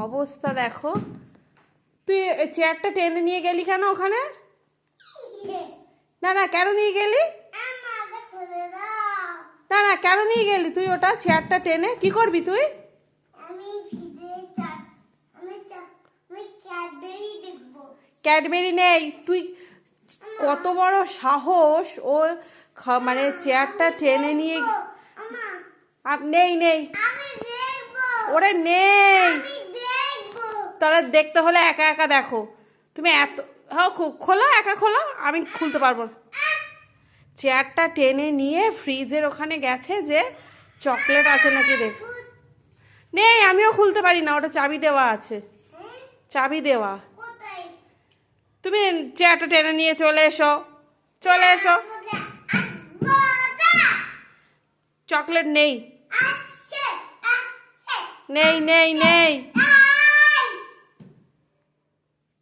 অবস্থা দেখো। তুই চেয়ারটা টেনে নিয়ে গেলি কেন ওখানে? না না, কেন নিয়ে গেলি? না না, কেন নিয়ে গেলি তুই ওটা চেয়ারটা টেনে? কি করবি তুই? ক্যাডবেরি নেই তুই। কত বড় সাহস ও! মানে চেয়ারটা টেনে নিয়ে নেই নেই ওরে নেই। তাহলে দেখতে হলে একা একা দেখো। তুমি এত হ্যাঁ, খোলো, একা খোলো, আমি খুলতে পারবো না। চেয়ারটা টেনে নিয়ে ফ্রিজের ওখানে গেছে যে চকলেট আছে নাকি দেখ। নেই, আমিও খুলতে পারি না, ওটা চাবি দেওয়া আছে, চাবি দেওয়া। তুমি চেয়ারটা টেনে নিয়ে চলে এসো, চলে এসো। চকলেট নেই, নেই নেই নেই।